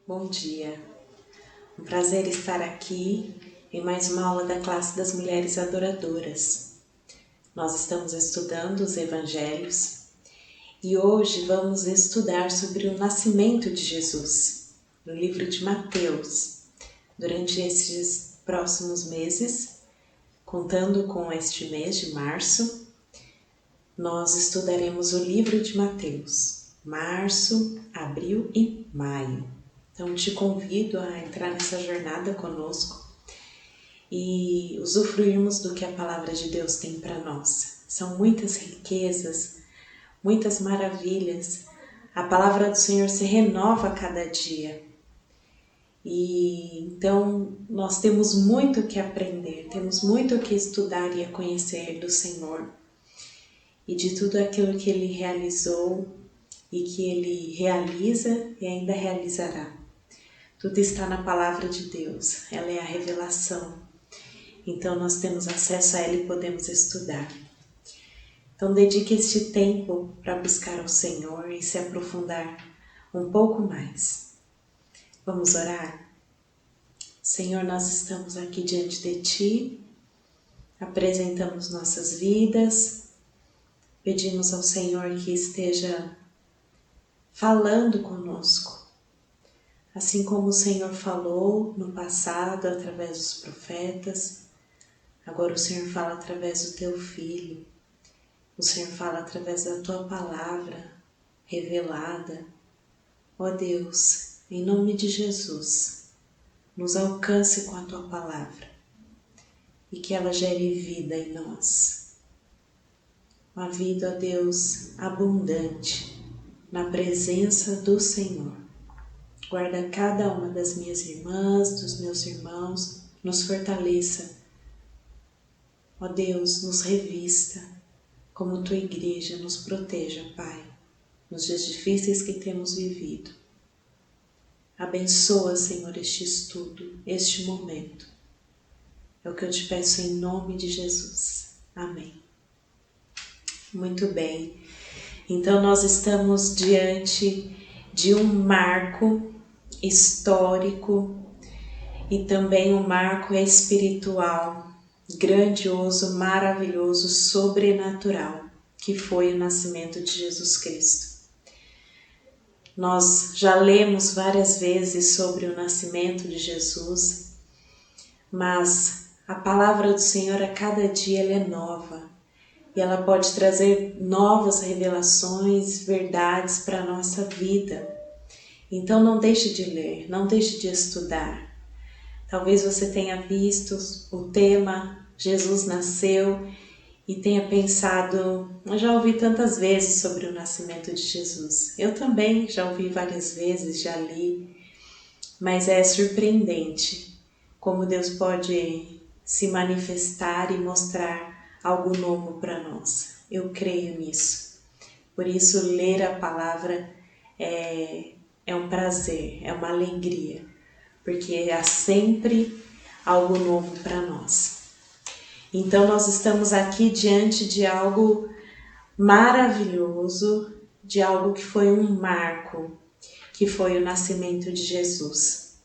Bom dia, um prazer estar aqui em mais uma aula da classe das Mulheres Adoradoras. Nós estamos estudando os Evangelhos e hoje vamos estudar sobre o nascimento de Jesus, no livro de Mateus. Durante estes próximos meses, contando com este mês de março, nós estudaremos o livro de Mateus, março, abril e maio. Então, te convido a entrar nessa jornada conosco e usufruirmos do que a Palavra de Deus tem para nós. São muitas riquezas, muitas maravilhas. A Palavra do Senhor se renova a cada dia. E então, nós temos muito o que aprender, temos muito o que estudar e a conhecer do Senhor e de tudo aquilo que Ele realizou e que Ele realiza e ainda realizará. Tudo está na Palavra de Deus, ela é a revelação. Então nós temos acesso a ela e podemos estudar. Então dedique este tempo para buscar ao Senhor e se aprofundar um pouco mais. Vamos orar? Senhor, nós estamos aqui diante de Ti, apresentamos nossas vidas, pedimos ao Senhor que esteja falando conosco. Assim como o Senhor falou no passado através dos profetas, agora o Senhor fala através do Teu Filho. O Senhor fala através da Tua Palavra revelada. Ó Deus, em nome de Jesus, nos alcance com a Tua Palavra e que ela gere vida em nós. Uma vida, ó Deus, abundante na presença do Senhor. Guarda cada uma das minhas irmãs, dos meus irmãos, nos fortaleça. Ó Deus, nos revista, como Tua Igreja nos proteja, Pai, nos dias difíceis que temos vivido. Abençoa, Senhor, este estudo, este momento. É o que eu te peço em nome de Jesus. Amém. Muito bem. Então nós estamos diante de um marco histórico e também um marco espiritual, grandioso, maravilhoso, sobrenatural, que foi o nascimento de Jesus Cristo. Nós já lemos várias vezes sobre o nascimento de Jesus, mas a palavra do Senhor a cada dia ela é nova e ela pode trazer novas revelações, verdades para a nossa vida. Então não deixe de ler, não deixe de estudar. Talvez você tenha visto o tema Jesus nasceu e tenha pensado, eu já ouvi tantas vezes sobre o nascimento de Jesus. Eu também já ouvi várias vezes, já li, mas é surpreendente como Deus pode se manifestar e mostrar algo novo para nós. Eu creio nisso. Por isso, ler a palavra é um prazer, é uma alegria, porque há sempre algo novo para nós. Então nós estamos aqui diante de algo maravilhoso, de algo que foi um marco, que foi o nascimento de Jesus.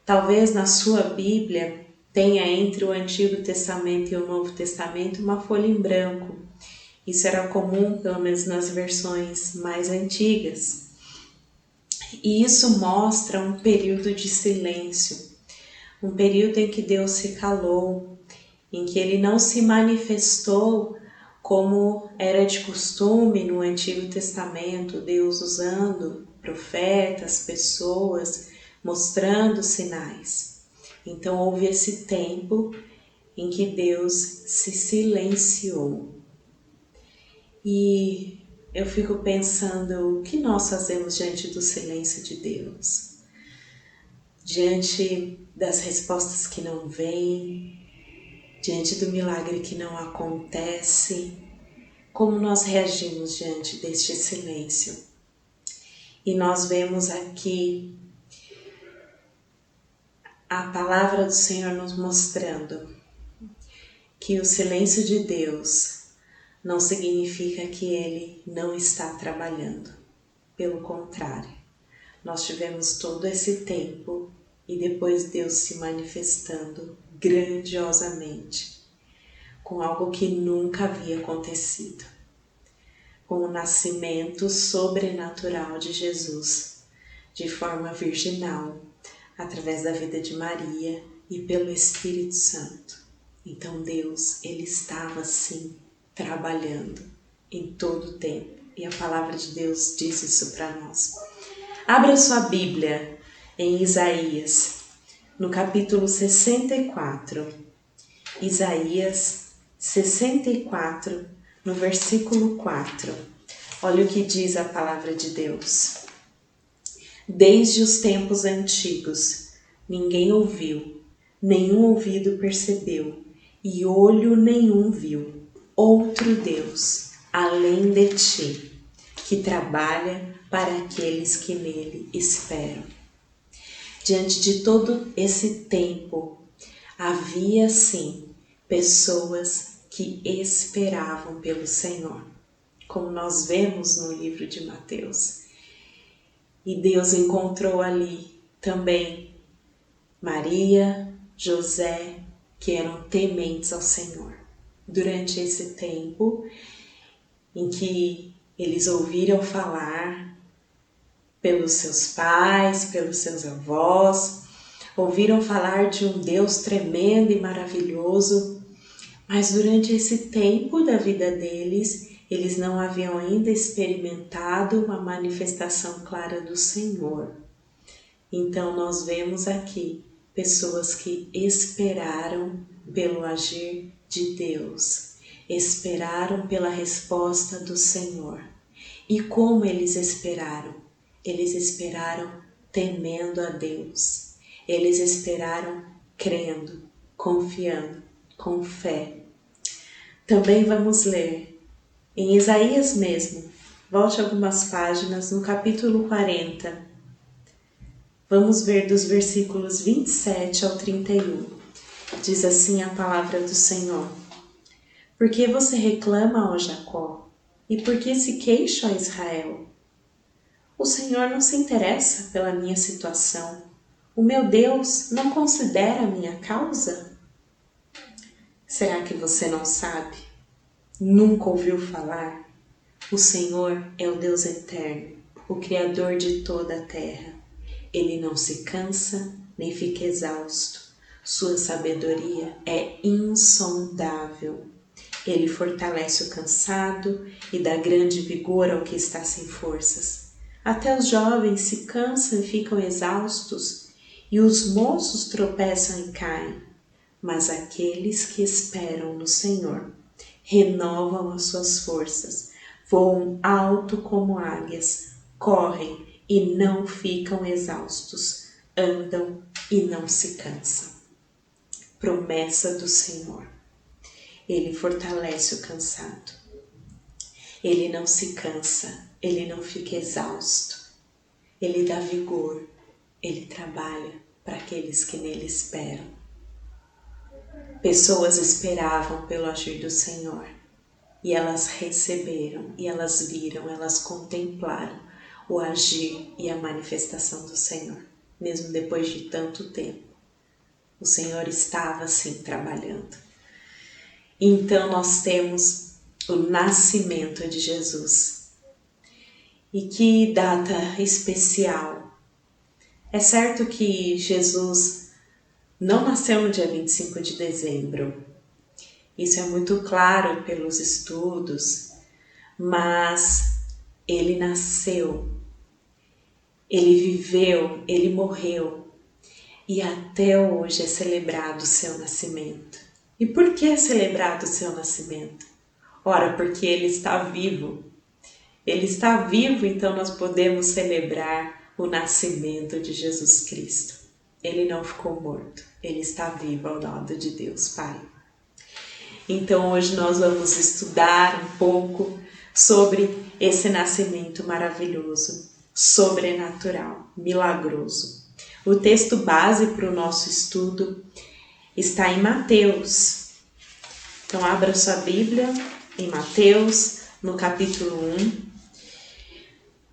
Talvez na sua Bíblia tenha entre o Antigo Testamento e o Novo Testamento uma folha em branco. Isso era comum, pelo menos nas versões mais antigas. E isso mostra um período de silêncio, um período em que Deus se calou, em que Ele não se manifestou como era de costume no Antigo Testamento, Deus usando profetas, pessoas, mostrando sinais. Então houve esse tempo em que Deus se silenciou. E eu fico pensando, o que nós fazemos diante do silêncio de Deus? Diante das respostas que não vêm, diante do milagre que não acontece, como nós reagimos diante deste silêncio? E nós vemos aqui a palavra do Senhor nos mostrando que o silêncio de Deus não significa que Ele não está trabalhando. Pelo contrário, Nós tivemos todo esse tempo e depois Deus se manifestando grandiosamente, com algo que nunca havia acontecido, com o nascimento sobrenatural de Jesus, de forma virginal, através da vida de Maria e pelo Espírito Santo. Então Deus, Ele estava sim trabalhando em todo o tempo, e a palavra de Deus diz isso para nós. Abra sua Bíblia em Isaías, no capítulo 64. Isaías 64, no versículo 4. Olha o que diz a palavra de Deus. Desde os tempos antigos, ninguém ouviu, nenhum ouvido percebeu, e olho nenhum viu outro Deus, além de ti, que trabalha para aqueles que nele esperam. Diante de todo esse tempo, havia sim pessoas que esperavam pelo Senhor, como nós vemos no livro de Mateus. E Deus encontrou ali também Maria, José, que eram tementes ao Senhor. Durante esse tempo em que eles ouviram falar pelos seus pais, pelos seus avós, ouviram falar de um Deus tremendo e maravilhoso, mas durante esse tempo da vida deles, eles não haviam ainda experimentado uma manifestação clara do Senhor. Então nós vemos aqui pessoas que esperaram pelo agir de Deus, esperaram pela resposta do Senhor. E como eles esperaram? Eles esperaram temendo a Deus. Eles esperaram crendo, confiando, com fé. Também vamos ler em Isaías mesmo, volte algumas páginas, no capítulo 40. Vamos ver dos versículos 27 ao 31. Diz assim a palavra do Senhor. Por que você reclama, ó Jacó? E por que se queixa, ó Israel? O Senhor não se interessa pela minha situação. O meu Deus não considera a minha causa? Será que você não sabe? Nunca ouviu falar? O Senhor é o Deus eterno, o Criador de toda a terra. Ele não se cansa, nem fica exausto. Sua sabedoria é insondável. Ele fortalece o cansado e dá grande vigor ao que está sem forças. Até os jovens se cansam e ficam exaustos, e os moços tropeçam e caem. Mas aqueles que esperam no Senhor renovam as suas forças, voam alto como águias, correm e não ficam exaustos, andam e não se cansam. Promessa do Senhor. Ele fortalece o cansado. Ele não se cansa, ele não fica exausto. Ele dá vigor, ele trabalha para aqueles que nele esperam. Pessoas esperavam pelo agir do Senhor e elas receberam, e elas viram, elas contemplaram o agir e a manifestação do Senhor, mesmo depois de tanto tempo. O Senhor estava assim trabalhando. Então nós temos o nascimento de Jesus. E que data especial! É certo que Jesus não nasceu no dia 25 de dezembro. Isso é muito claro pelos estudos, mas ele nasceu, ele viveu, ele morreu e até hoje é celebrado o seu nascimento. E por que é celebrado o seu nascimento? Ora, porque ele está vivo. Ele está vivo, então nós podemos celebrar o nascimento de Jesus Cristo. Ele não ficou morto, ele está vivo ao lado de Deus Pai. Então hoje nós vamos estudar um pouco sobre esse nascimento maravilhoso, sobrenatural, milagroso. O texto base para o nosso estudo está em Mateus. Então abra sua Bíblia em Mateus, no capítulo 1.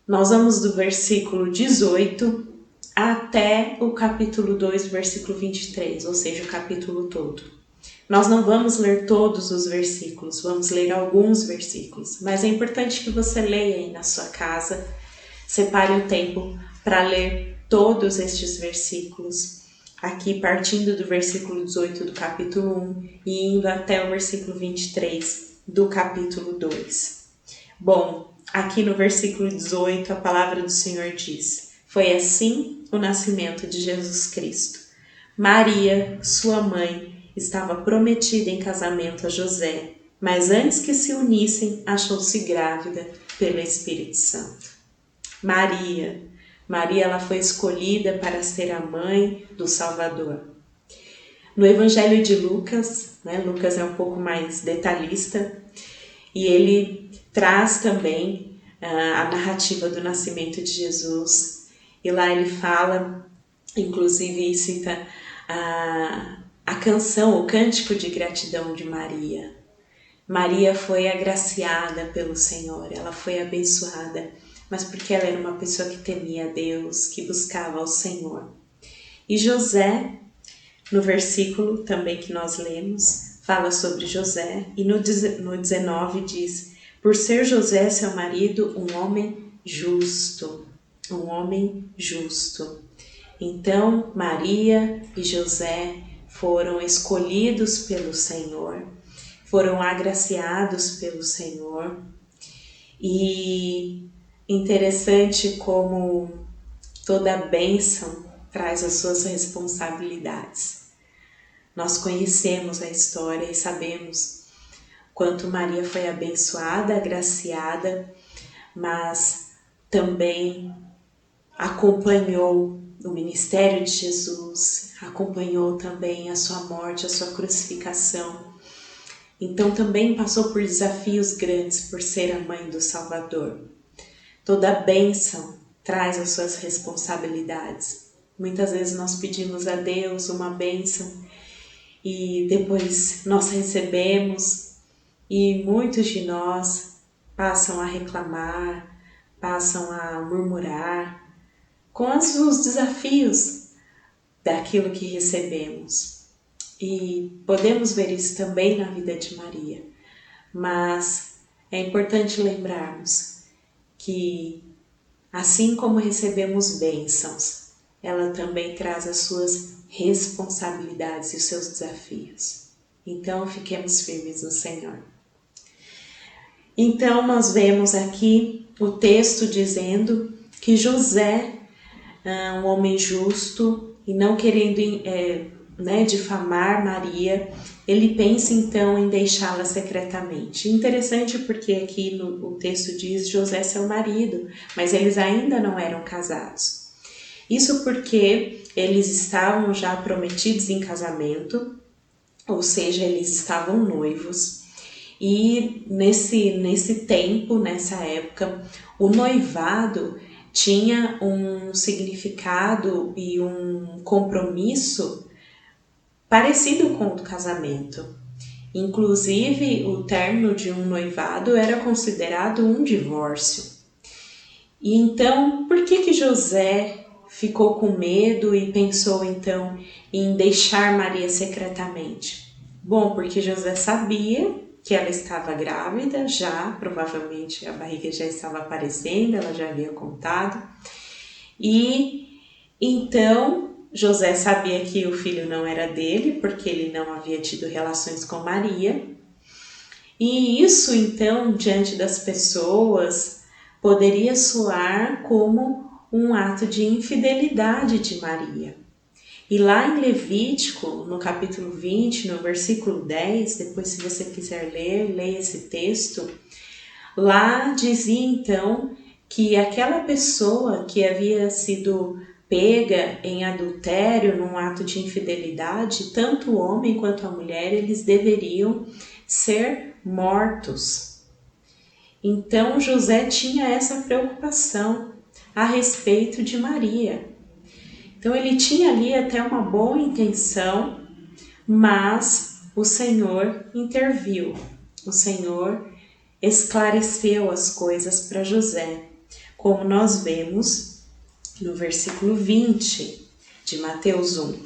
Nós vamos do versículo 18 até o capítulo 2, versículo 23, ou seja, o capítulo todo. Nós não vamos ler todos os versículos, vamos ler alguns versículos, mas é importante que você leia aí na sua casa, separe um tempo para ler todos estes versículos, aqui partindo do versículo 18 do capítulo 1 e indo até o versículo 23 do capítulo 2. Bom, aqui no versículo 18 a palavra do Senhor diz: foi assim o nascimento de Jesus Cristo. Maria, sua mãe, estava prometida em casamento a José, mas antes que se unissem, achou-se grávida pelo Espírito Santo. Maria, ela foi escolhida para ser a mãe do Salvador. No Evangelho de Lucas, Lucas é um pouco mais detalhista, e ele traz também a narrativa do nascimento de Jesus. E lá ele fala, inclusive cita a canção, o cântico de gratidão de Maria. Maria foi agraciada pelo Senhor, ela foi abençoada, mas porque ela era uma pessoa que temia a Deus, que buscava ao Senhor. E José, no versículo também que nós lemos, fala sobre José, e no 19 diz: por ser José, seu marido, um homem justo. Um homem justo. Então, Maria e José foram escolhidos pelo Senhor, foram agraciados pelo Senhor. E interessante como toda bênção traz as suas responsabilidades. Nós conhecemos a história e sabemos quanto Maria foi abençoada, agraciada, mas também acompanhou o ministério de Jesus, acompanhou também a sua morte, a sua crucificação. Então também passou por desafios grandes por ser a mãe do Salvador. Toda bênção traz as suas responsabilidades. Muitas vezes nós pedimos a Deus uma bênção e depois nós recebemos, e muitos de nós passam a reclamar, passam a murmurar com os desafios daquilo que recebemos. E podemos ver isso também na vida de Maria. Mas é importante lembrarmos que, assim como recebemos bênçãos, ela também traz as suas responsabilidades e os seus desafios. Então, fiquemos firmes no Senhor. Então, nós vemos aqui o texto dizendo que José, um homem justo e não querendo difamar Maria, ele pensa então em deixá-la secretamente. Interessante porque aqui o texto diz José seu marido, mas eles ainda não eram casados. Isso porque eles estavam já prometidos em casamento, ou seja, eles estavam noivos. E nesse tempo, nessa época, o noivado tinha um significado e um compromisso parecido com o do casamento. Inclusive, o término de um noivado era considerado um divórcio. E então, por que José ficou com medo e pensou então em deixar Maria secretamente? Bom, porque José sabia que ela estava grávida já, provavelmente a barriga já estava aparecendo, ela já havia contado. E então José sabia que o filho não era dele, porque ele não havia tido relações com Maria. E isso então, diante das pessoas, poderia soar como um ato de infidelidade de Maria. E lá em Levítico, no capítulo 20, no versículo 10, depois se você quiser ler, leia esse texto, lá dizia então que aquela pessoa que havia sido pega em adultério, num ato de infidelidade, tanto o homem quanto a mulher, eles deveriam ser mortos. Então José tinha essa preocupação a respeito de Maria. Então ele tinha ali até uma boa intenção, mas o Senhor interviu. O Senhor esclareceu as coisas para José. como nós vemos no versículo 20 de Mateus 1.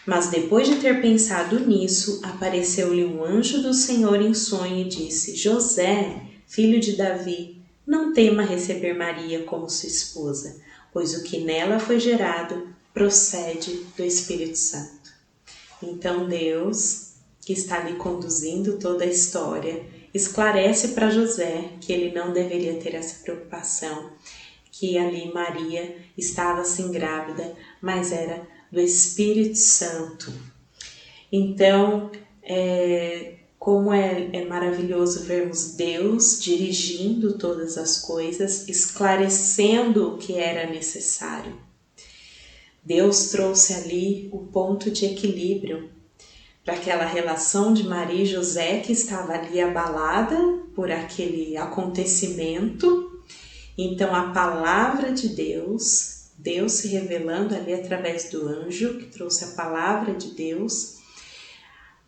Mas depois de ter pensado nisso, apareceu-lhe um anjo do Senhor em sonho e disse: José, filho de Davi, não tema receber Maria como sua esposa, pois o que nela foi gerado procede do Espírito Santo. Então Deus, que está ali conduzindo toda a história, esclarece para José que ele não deveria ter essa preocupação, que ali Maria estava assim grávida, mas era do Espírito Santo. Então, como é maravilhoso vermos Deus dirigindo todas as coisas, esclarecendo o que era necessário. Deus trouxe ali o ponto de equilíbrio para aquela relação de Maria e José que estava ali abalada por aquele acontecimento. Então a palavra de Deus, Deus se revelando ali através do anjo que trouxe a palavra de Deus,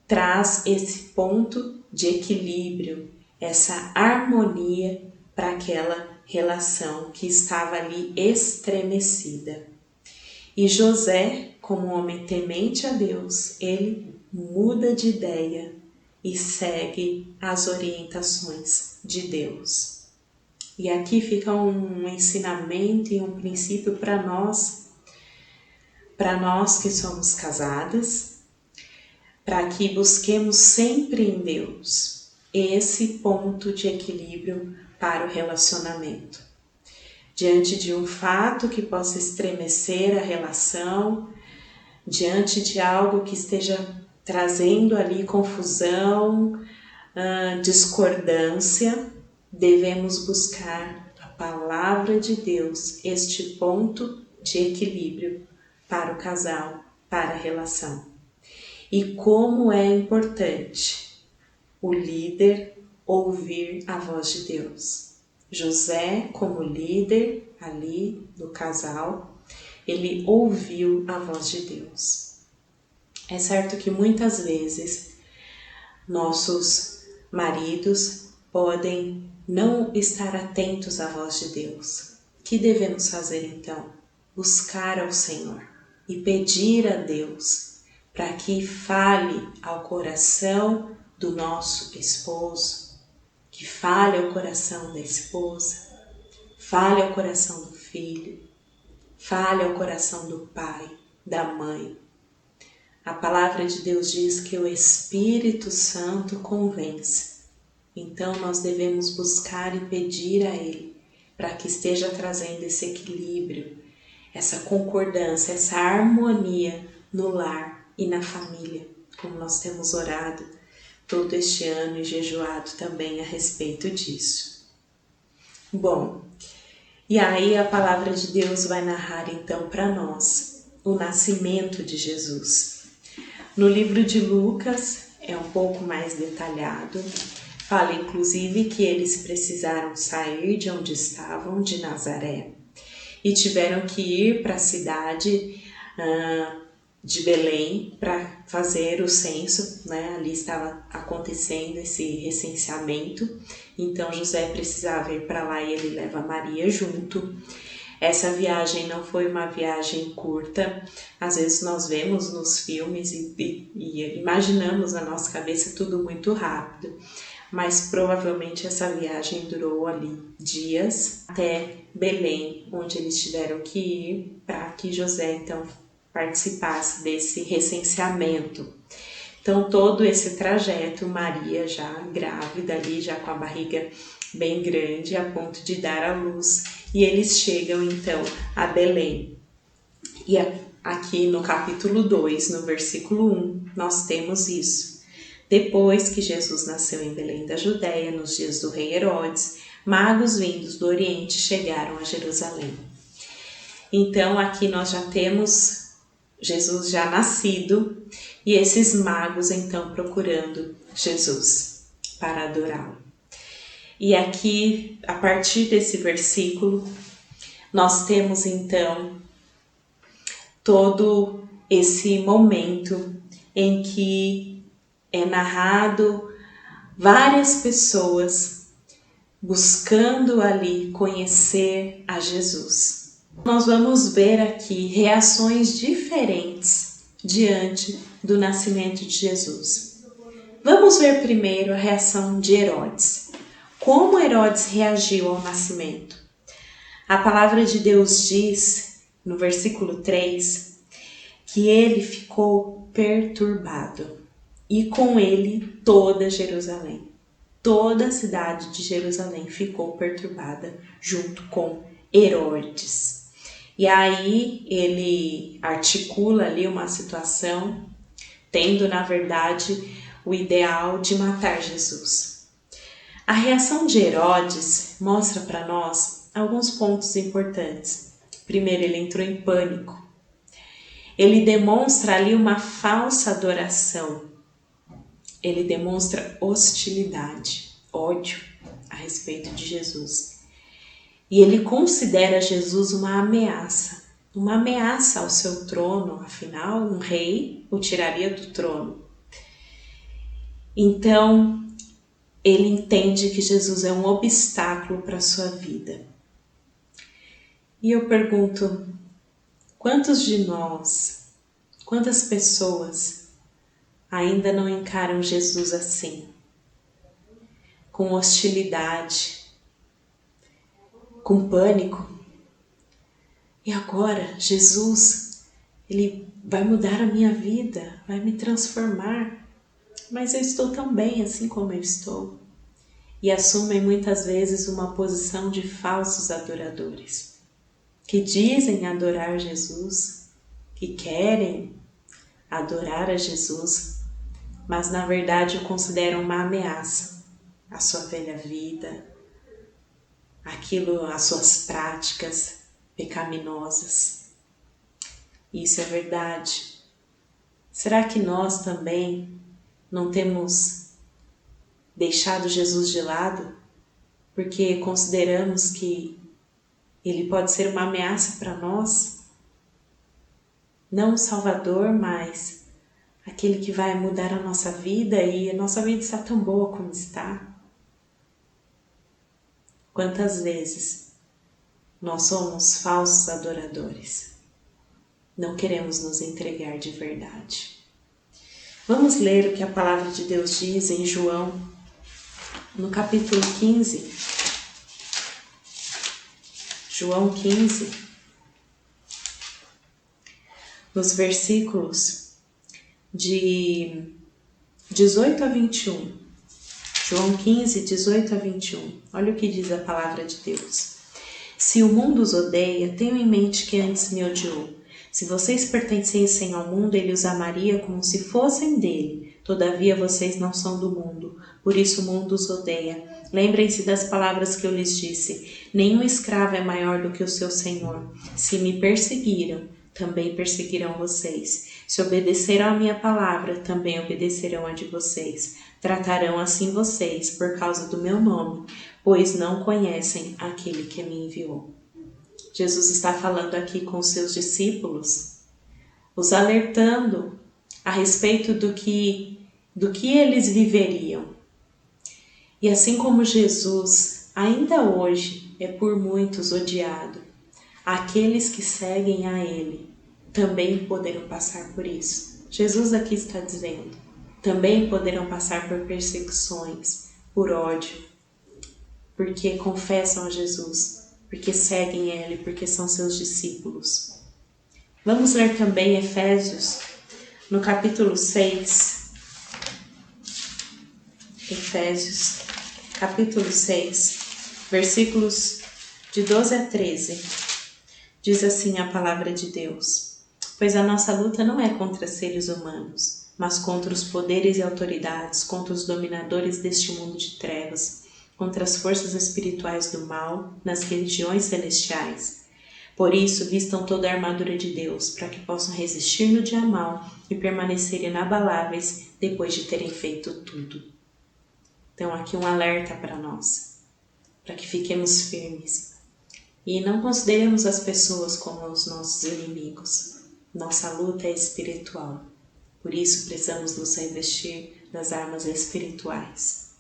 traz esse ponto de equilíbrio, essa harmonia para aquela relação que estava ali estremecida. E José, como um homem temente a Deus, ele muda de ideia e segue as orientações de Deus. E aqui fica um ensinamento e um princípio para nós que somos casadas, para que busquemos sempre em Deus esse ponto de equilíbrio para o relacionamento. Diante de um fato que possa estremecer a relação, diante de algo que esteja trazendo ali confusão, discordância, devemos buscar a palavra de Deus, este ponto de equilíbrio para o casal, para a relação. E como é importante o líder ouvir a voz de Deus. José, como líder ali do casal, ele ouviu a voz de Deus. É certo que muitas vezes nossos maridos podem não estar atentos à voz de Deus. O que devemos fazer então? Buscar ao Senhor e pedir a Deus para que fale ao coração do nosso esposo, que fale ao coração da esposa, fale ao coração do filho, fale ao coração do pai, da mãe. A palavra de Deus diz que o Espírito Santo convence. Então nós devemos buscar e pedir a Ele para que esteja trazendo esse equilíbrio, essa concordância, essa harmonia no lar e na família, como nós temos orado todo este ano e jejuado também a respeito disso. Bom, e aí a palavra de Deus vai narrar então para nós o nascimento de Jesus. No livro de Lucas é um pouco mais detalhado, fala inclusive que eles precisaram sair de onde estavam, de Nazaré, e tiveram que ir para a cidade de Belém para fazer o censo, né? Ali estava acontecendo esse recenseamento, então José precisava ir para lá e ele leva Maria junto. Essa viagem não foi uma viagem curta, às vezes nós vemos nos filmes e imaginamos na nossa cabeça tudo muito rápido, mas provavelmente essa viagem durou ali dias até Belém, onde eles tiveram que ir para que José então participasse desse recenseamento. Então todo esse trajeto, Maria já grávida ali, já com a barriga bem grande, a ponto de dar à luz, e eles chegam então a Belém. E aqui no capítulo 2, no versículo 1, nós temos isso. Depois que Jesus nasceu em Belém da Judéia, nos dias do rei Herodes, magos vindos do Oriente chegaram a Jerusalém. Então aqui nós já temos Jesus já nascido e esses magos então procurando Jesus para adorá-lo. E aqui, a partir desse versículo, nós temos então todo esse momento em que é narrado várias pessoas buscando ali conhecer a Jesus. Nós vamos ver aqui reações diferentes diante do nascimento de Jesus. Vamos ver primeiro a reação de Herodes. Como Herodes reagiu ao nascimento? A palavra de Deus diz, no versículo 3, que ele ficou perturbado, e com ele toda Jerusalém. Toda a cidade de Jerusalém ficou perturbada junto com Herodes. E aí ele articula ali uma situação, tendo na verdade o ideal de matar Jesus. A reação de Herodes mostra para nós alguns pontos importantes. Primeiro, ele entrou em pânico. Ele demonstra ali uma falsa adoração. Ele demonstra hostilidade, ódio a respeito de Jesus. E ele considera Jesus uma ameaça ao seu trono, afinal, um rei o tiraria do trono. Então, ele entende que Jesus é um obstáculo para a sua vida. E eu pergunto, quantos de nós, quantas pessoas ainda não encaram Jesus assim, com hostilidade, com pânico? E agora, Jesus, ele vai mudar a minha vida, vai me transformar, mas eu estou tão bem assim como eu estou. E assumem muitas vezes uma posição de falsos adoradores, que dizem adorar Jesus, que querem adorar a Jesus, mas na verdade o consideram uma ameaça à sua velha vida, às suas práticas pecaminosas. Isso é verdade. Será que nós também não temos deixado Jesus de lado porque consideramos que ele pode ser uma ameaça para nós? Não o Salvador, mas aquele que vai mudar a nossa vida, e a nossa vida está tão boa como está. Quantas vezes nós somos falsos adoradores? Não queremos nos entregar de verdade. Vamos ler o que a palavra de Deus diz em João, no capítulo 15. João 15, nos versículos de 18 a 21. João 15, 18 a 21. Olha o que diz a palavra de Deus. Se o mundo os odeia, tenham em mente que antes me odiou. Se vocês pertencessem ao mundo, ele os amaria como se fossem dele. Todavia vocês não são do mundo, por isso o mundo os odeia. Lembrem-se das palavras que eu lhes disse. Nenhum escravo é maior do que o seu senhor. Se me perseguiram, também perseguirão vocês. Se obedeceram à minha palavra, também obedecerão a de vocês. Tratarão assim vocês por causa do meu nome, pois não conhecem aquele que me enviou. Jesus está falando aqui com os seus discípulos, os alertando a respeito do que eles viveriam. E assim como Jesus, ainda hoje, é por muitos odiado, aqueles que seguem a ele também poderão passar por isso. Jesus aqui está dizendo, também poderão passar por perseguições, por ódio, porque confessam a Jesus, porque seguem ele, porque são seus discípulos. Vamos ler também Efésios, no capítulo 6. Efésios, capítulo 6, versículos de 12 a 13. Diz assim a palavra de Deus. Pois a nossa luta não é contra seres humanos, mas contra os poderes e autoridades, contra os dominadores deste mundo de trevas, contra as forças espirituais do mal nas regiões celestiais. Por isso, vistam toda a armadura de Deus, para que possam resistir no dia mau e permanecerem inabaláveis depois de terem feito tudo. Então, aqui um alerta para nós, para que fiquemos firmes e não consideremos as pessoas como os nossos inimigos. Nossa luta é espiritual, por isso precisamos nos revestir das armas espirituais.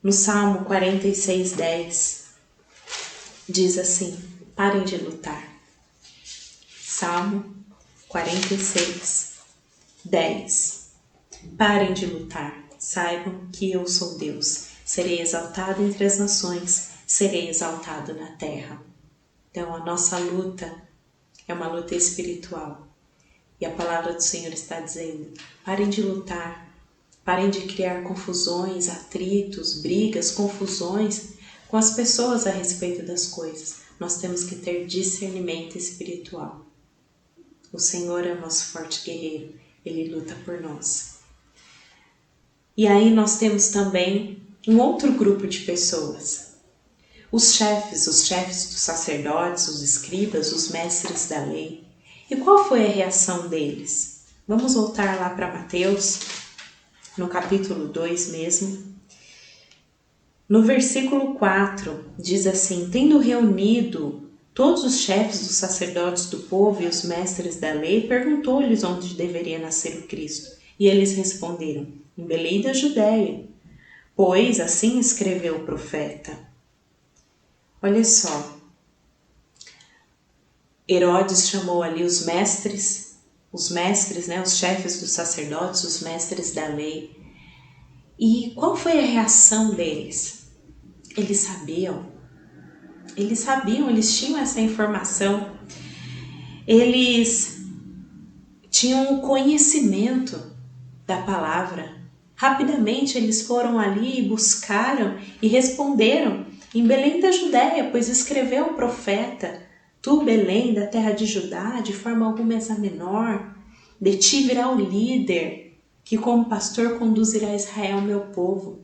No Salmo 46:10, diz assim: parem de lutar. Salmo 46:10. Parem de lutar, saibam que eu sou Deus. Serei exaltado entre as nações, serei exaltado na terra. Então a nossa luta é uma luta espiritual. E a palavra do Senhor está dizendo: parem de lutar, parem de criar confusões, atritos, brigas, confusões com as pessoas a respeito das coisas. Nós temos que ter discernimento espiritual. O Senhor é o nosso forte guerreiro, Ele luta por nós. E aí nós temos também um outro grupo de pessoas. Os chefes dos sacerdotes, os escribas, os mestres da lei. E qual foi a reação deles? Vamos voltar lá para Mateus, no capítulo 2 mesmo. No versículo 4, diz assim: tendo reunido todos os chefes dos sacerdotes do povo e os mestres da lei, perguntou-lhes onde deveria nascer o Cristo. E eles responderam: em Belém da Judéia, pois assim escreveu o profeta. Olha só, Herodes chamou ali os mestres, os chefes dos sacerdotes, os mestres da lei. E qual foi a reação deles? Eles sabiam, eles tinham essa informação, eles tinham o conhecimento da palavra. Rapidamente eles foram ali e buscaram e responderam: em Belém da Judéia, pois escreveu o profeta: tu, Belém, da terra de Judá, de forma alguma és a menor, de ti virá o líder, que como pastor conduzirá Israel, meu povo.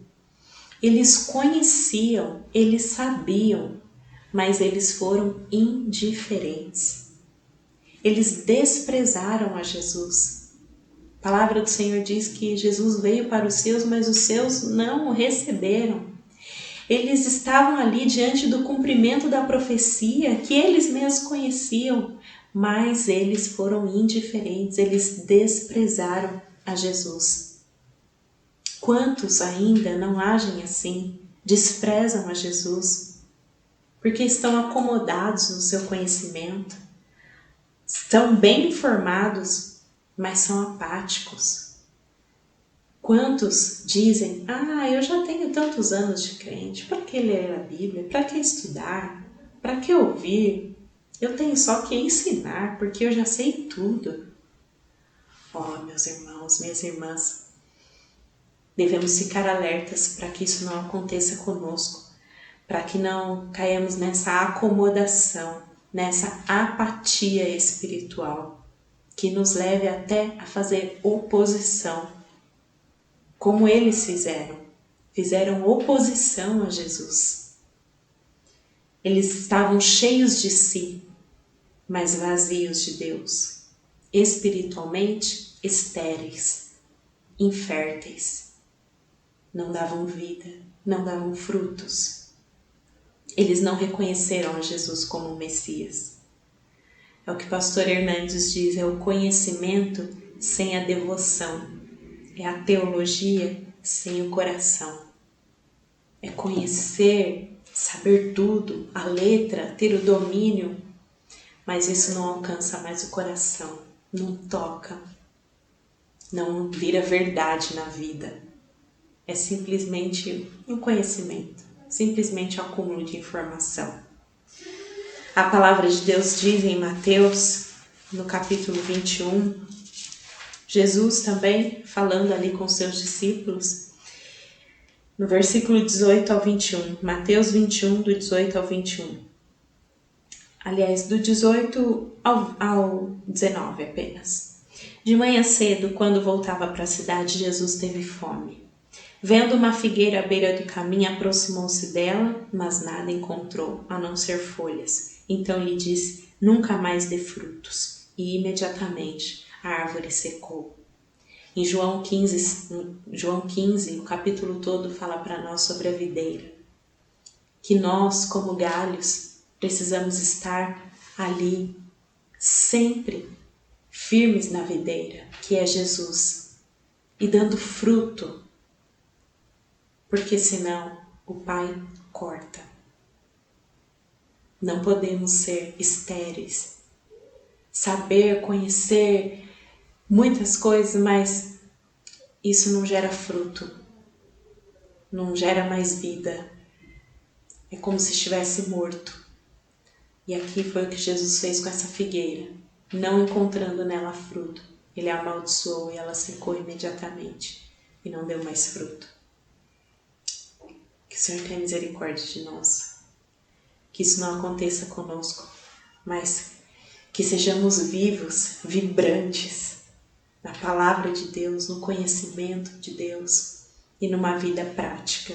Eles conheciam, eles sabiam, mas eles foram indiferentes. Eles desprezaram a Jesus. A palavra do Senhor diz que Jesus veio para os seus, mas os seus não o receberam. Eles estavam ali diante do cumprimento da profecia que eles mesmos conheciam, mas eles foram indiferentes, eles desprezaram a Jesus. Quantos ainda não agem assim, desprezam a Jesus, porque estão acomodados no seu conhecimento, estão bem informados, mas são apáticos. Quantos dizem: eu já tenho tantos anos de crente, para que ler a Bíblia, para que estudar, para que ouvir? Eu tenho só que ensinar, porque eu já sei tudo. Meus irmãos, minhas irmãs, devemos ficar alertas para que isso não aconteça conosco, para que não caiamos nessa acomodação, nessa apatia espiritual, que nos leve até a fazer oposição, como eles fizeram oposição a Jesus. Eles estavam cheios de si, mas vazios de Deus, espiritualmente estéreis, inférteis. Não davam vida, não davam frutos. Eles não reconheceram a Jesus como o Messias. É o que o pastor Hernandes diz: é o conhecimento sem a devoção. É a teologia sem o coração. É conhecer, saber tudo, a letra, ter o domínio, mas isso não alcança mais o coração, não toca, não vira verdade na vida. É simplesmente um conhecimento, simplesmente um acúmulo de informação. A palavra de Deus diz em Mateus, no capítulo 21, Jesus também falando ali com seus discípulos, no versículo 18 ao 21, Mateus 21, do 18 ao 21. Aliás, do 18 ao 19 apenas. De manhã cedo, quando voltava para a cidade, Jesus teve fome. Vendo uma figueira à beira do caminho, aproximou-se dela, mas nada encontrou, a não ser folhas. Então lhe disse: nunca mais dê frutos. E imediatamente a árvore secou. Em João 15, o capítulo todo fala para nós sobre a videira. Que nós, como galhos, precisamos estar ali, sempre firmes na videira, que é Jesus, e dando fruto, porque senão o Pai corta. Não podemos ser estéreis. Saber, conhecer muitas coisas, mas isso não gera fruto. Não gera mais vida. É como se estivesse morto. E aqui foi o que Jesus fez com essa figueira. Não encontrando nela fruto, ele a amaldiçoou e ela secou imediatamente e não deu mais fruto. Que o Senhor tenha misericórdia de nós. Que isso não aconteça conosco, mas que sejamos vivos, vibrantes na palavra de Deus, no conhecimento de Deus e numa vida prática.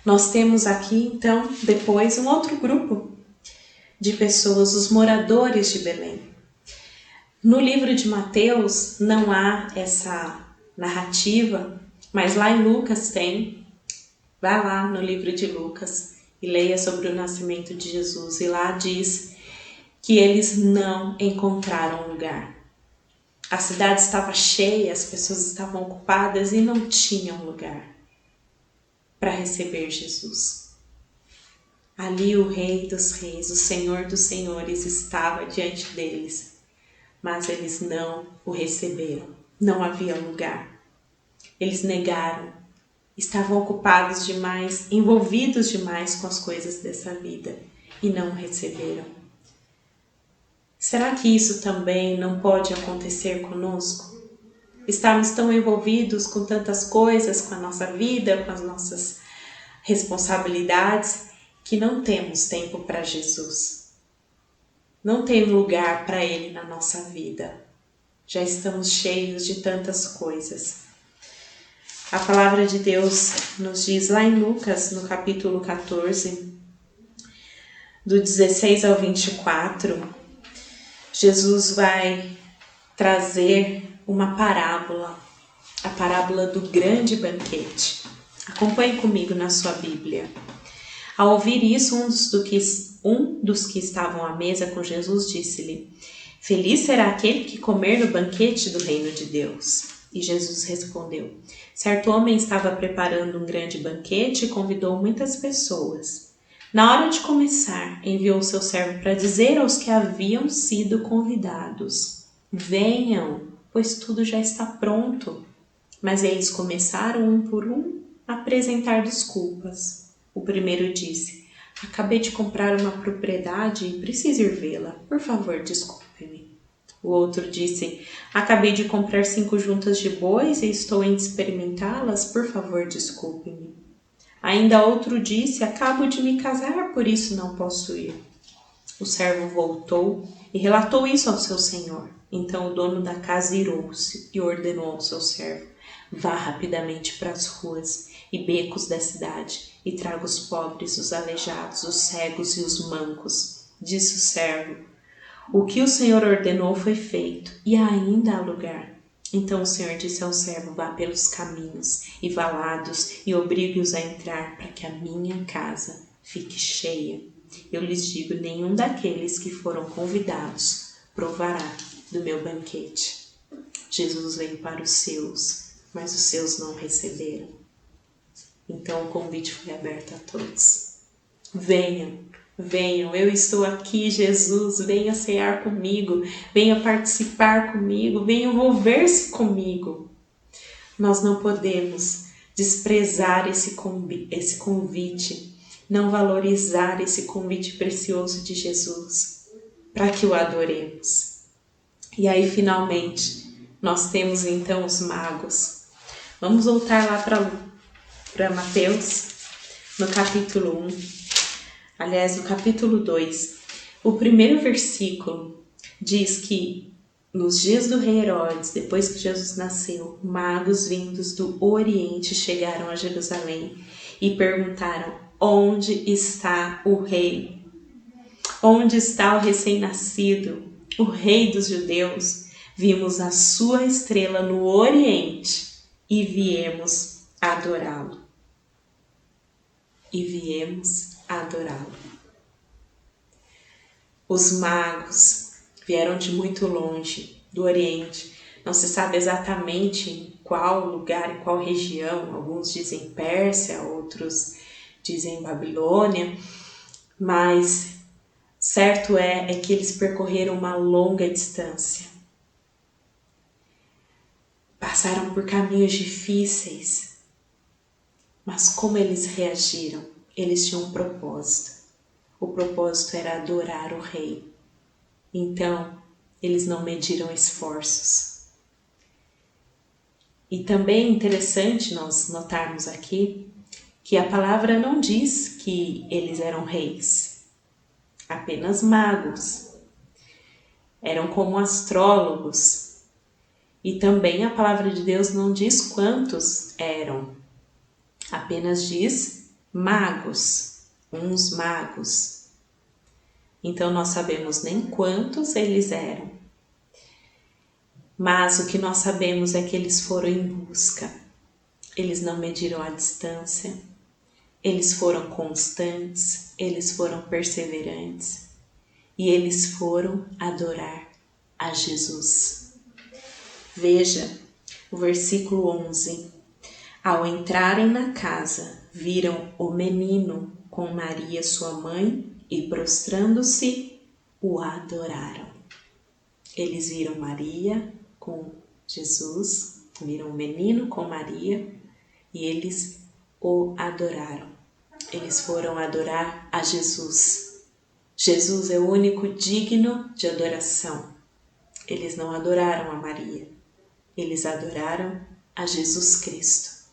Nós temos aqui, então, depois um outro grupo de pessoas, os moradores de Belém. No livro de Mateus não há essa narrativa, mas lá em Lucas tem. Vá lá no livro de Lucas e leia sobre o nascimento de Jesus. E lá diz que eles não encontraram lugar. A cidade estava cheia, as pessoas estavam ocupadas e não tinham lugar para receber Jesus. Ali o Rei dos Reis, o Senhor dos Senhores estava diante deles, mas eles não o receberam, não havia lugar. Eles negaram, estavam ocupados demais, envolvidos demais com as coisas dessa vida e não o receberam. Será que isso também não pode acontecer conosco? Estamos tão envolvidos com tantas coisas, com a nossa vida, com as nossas responsabilidades, que não temos tempo para Jesus. Não tem lugar para Ele na nossa vida. Já estamos cheios de tantas coisas. A palavra de Deus nos diz lá em Lucas, no capítulo 14, do 16 ao 24, Jesus vai trazer uma parábola, a parábola do grande banquete. Acompanhe comigo na sua Bíblia. Ao ouvir isso, um dos que estavam à mesa com Jesus disse-lhe: Feliz será aquele que comer no banquete do reino de Deus. E Jesus respondeu: Certo homem estava preparando um grande banquete e convidou muitas pessoas. Na hora de começar, enviou seu servo para dizer aos que haviam sido convidados: Venham, pois tudo já está pronto. Mas eles começaram um por um a apresentar desculpas. O primeiro disse: Acabei de comprar uma propriedade e preciso ir vê-la. Por favor, desculpe-me. O outro disse: Acabei de comprar 5 juntas de bois e estou indo experimentá-las. Por favor, desculpe-me. Ainda outro disse: Acabo de me casar, por isso não posso ir. O servo voltou e relatou isso ao seu senhor. Então o dono da casa irou-se e ordenou ao seu servo: Vá rapidamente para as ruas e becos da cidade e traga os pobres, os aleijados, os cegos e os mancos. Disse o servo: O que o Senhor ordenou foi feito e ainda há lugar. Então o Senhor disse ao servo: Vá pelos caminhos e valados e obrigue-os a entrar para que a minha casa fique cheia. Eu lhes digo, nenhum daqueles que foram convidados provará do meu banquete. Jesus veio para os seus, mas os seus não receberam. Então o convite foi aberto a todos. Venham, venham, eu estou aqui, Jesus, venha cear comigo, venha participar comigo, venha envolver-se comigo. Nós não podemos desprezar esse convite, não valorizar esse convite precioso de Jesus, para que o adoremos. E aí, finalmente, nós temos então os magos. Vamos voltar lá para Mateus, no capítulo 1, aliás, no capítulo 2. O primeiro versículo diz que nos dias do rei Herodes, depois que Jesus nasceu, magos vindos do Oriente chegaram a Jerusalém e perguntaram: Onde está o rei? Onde está o recém-nascido, o rei dos judeus? Vimos a sua estrela no Oriente e viemos adorá-lo. Os magos vieram de muito longe, do Oriente. Não se sabe exatamente qual lugar, em qual região. Alguns dizem Pérsia, outros dizem Babilônia, mas certo é que eles percorreram uma longa distância. Passaram por caminhos difíceis, mas como eles reagiram? Eles tinham um propósito. O propósito era adorar o Rei. Então, eles não mediram esforços. E também é interessante nós notarmos aqui que a palavra não diz que eles eram reis, apenas magos. Eram como astrólogos. E também a palavra de Deus não diz quantos eram, apenas diz magos, uns magos. Então nós sabemos nem quantos eles eram, mas o que nós sabemos é que eles foram em busca. Eles não mediram a distância, eles foram constantes, eles foram perseverantes e eles foram adorar a Jesus. Veja o versículo 11. Ao entrarem na casa, viram o menino com Maria, sua mãe, e prostrando-se, o adoraram. Eles viram Maria com Jesus, viram o menino com Maria e eles o adoraram. Eles foram adorar a Jesus. Jesus é o único digno de adoração. Eles não adoraram a Maria, eles adoraram a Jesus Cristo.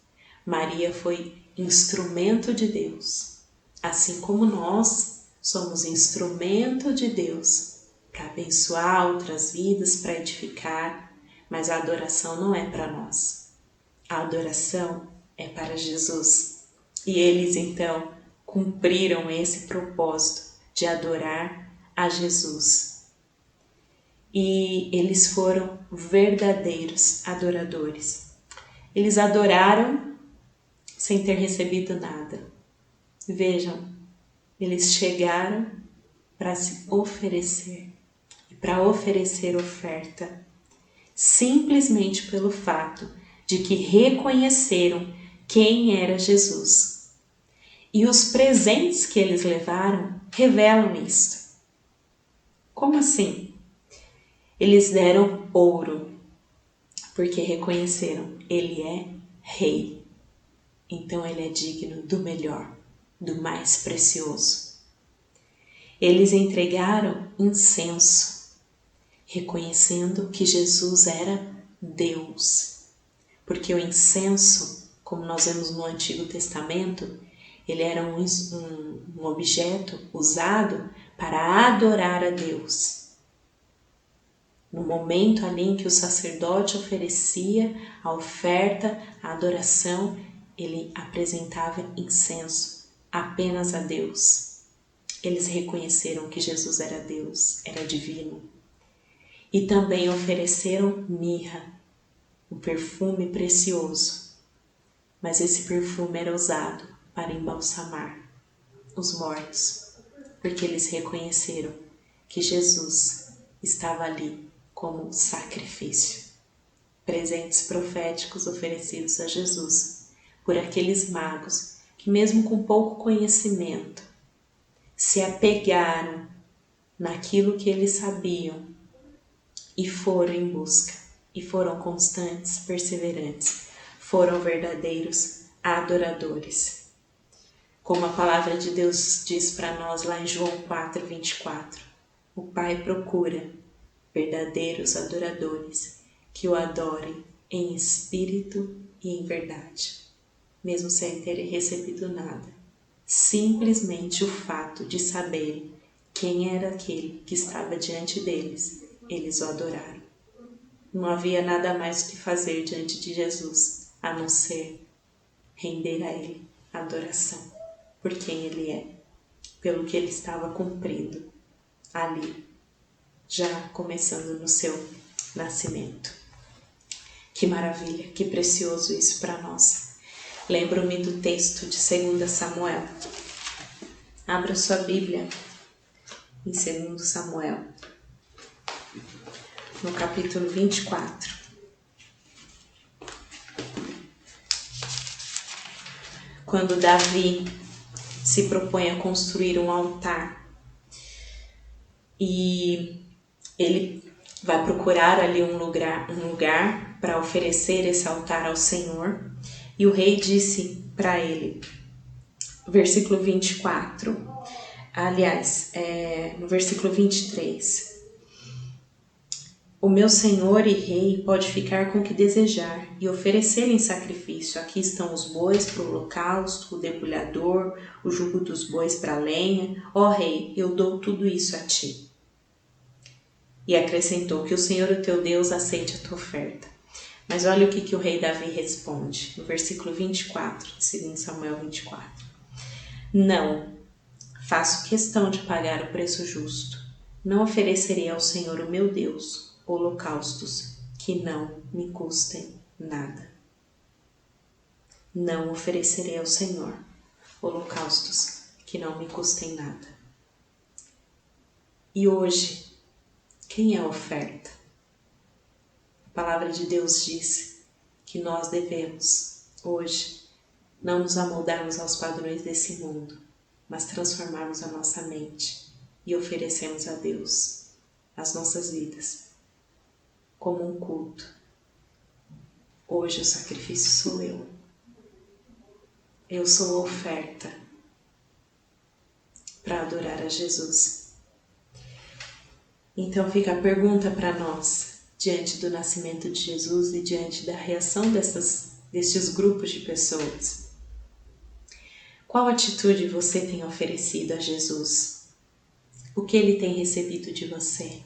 Maria foi instrumento de Deus, assim como nós somos instrumento de Deus para abençoar outras vidas, para edificar, mas a adoração não é para nós. A adoração é para Jesus. E eles então cumpriram esse propósito de adorar a Jesus. E eles foram verdadeiros adoradores. Eles adoraram sem ter recebido nada. Vejam, eles chegaram para se oferecer, e para oferecer oferta, simplesmente pelo fato de que reconheceram quem era Jesus. E os presentes que eles levaram revelam isso. Como assim? Eles deram ouro, porque reconheceram, ele é rei. Então ele é digno do melhor, do mais precioso. Eles entregaram incenso, reconhecendo que Jesus era Deus. Porque o incenso, como nós vemos no Antigo Testamento, ele era um objeto usado para adorar a Deus. No momento ali em que o sacerdote oferecia a oferta, a adoração, ele apresentava incenso apenas a Deus. Eles reconheceram que Jesus era Deus, era divino. E também ofereceram mirra, um perfume precioso. Mas esse perfume era usado para embalsamar os mortos, porque eles reconheceram que Jesus estava ali como sacrifício. Presentes proféticos oferecidos a Jesus por aqueles magos que, mesmo com pouco conhecimento, se apegaram naquilo que eles sabiam e foram em busca, e foram constantes, perseverantes, foram verdadeiros adoradores. Como a palavra de Deus diz para nós lá em João 4:24, o Pai procura verdadeiros adoradores que o adorem em espírito e em verdade, mesmo sem terem recebido nada. Simplesmente o fato de saberem quem era aquele que estava diante deles, eles o adoraram. Não havia nada mais o que fazer diante de Jesus, a não ser render a Ele adoração, por quem Ele é, pelo que Ele estava cumprindo ali, já começando no seu nascimento. Que maravilha, que precioso isso para nós. Lembro-me do texto de 2 Samuel. Abra sua Bíblia em 2 Samuel, no capítulo 24. quando Davi se propõe a construir um altar e ele vai procurar ali um lugar para oferecer esse altar ao Senhor, e o rei disse para ele, versículo 24, aliás, no versículo 23, o meu senhor e rei pode ficar com o que desejar e oferecer em sacrifício. Aqui estão os bois para o holocausto, o debulhador, o jugo dos bois para a lenha. Ó rei, eu dou tudo isso a ti. E acrescentou, que o Senhor, o teu Deus, aceite a tua oferta. Mas olha o que o rei Davi responde, no versículo 24, de 2 Samuel 24. Não, faço questão de pagar o preço justo. Não oferecerei ao Senhor, o meu Deus, holocaustos que não me custem nada. Não oferecerei ao Senhor holocaustos que não me custem nada. E hoje, quem é a oferta? A palavra de Deus diz que nós devemos, hoje, não nos amoldarmos aos padrões desse mundo, mas transformarmos a nossa mente e oferecermos a Deus as nossas vidas como um culto. Hoje o sacrifício sou eu. Eu sou a oferta para adorar a Jesus. Então fica a pergunta para nós, diante do nascimento de Jesus e diante da reação destes grupos de pessoas. Qual atitude você tem oferecido a Jesus? O que ele tem recebido de você?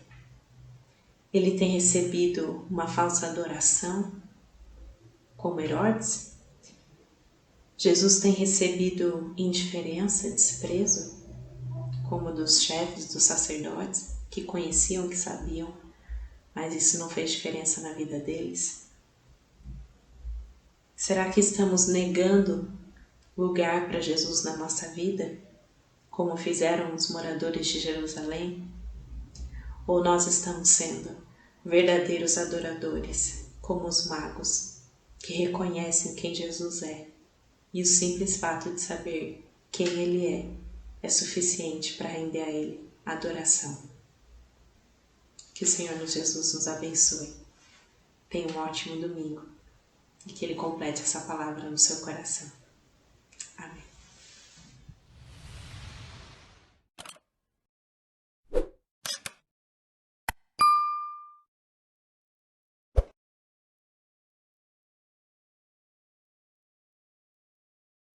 Ele tem recebido uma falsa adoração, como Herodes? Jesus tem recebido indiferença, desprezo, como dos chefes, dos sacerdotes, que conheciam, que sabiam, mas isso não fez diferença na vida deles? Será que estamos negando lugar para Jesus na nossa vida, como fizeram os moradores de Jerusalém? Ou nós estamos sendo verdadeiros adoradores, como os magos, que reconhecem quem Jesus é, e o simples fato de saber quem Ele é suficiente para render a Ele adoração? Que o Senhor Jesus nos abençoe. Tenha um ótimo domingo e que Ele complete essa palavra no seu coração.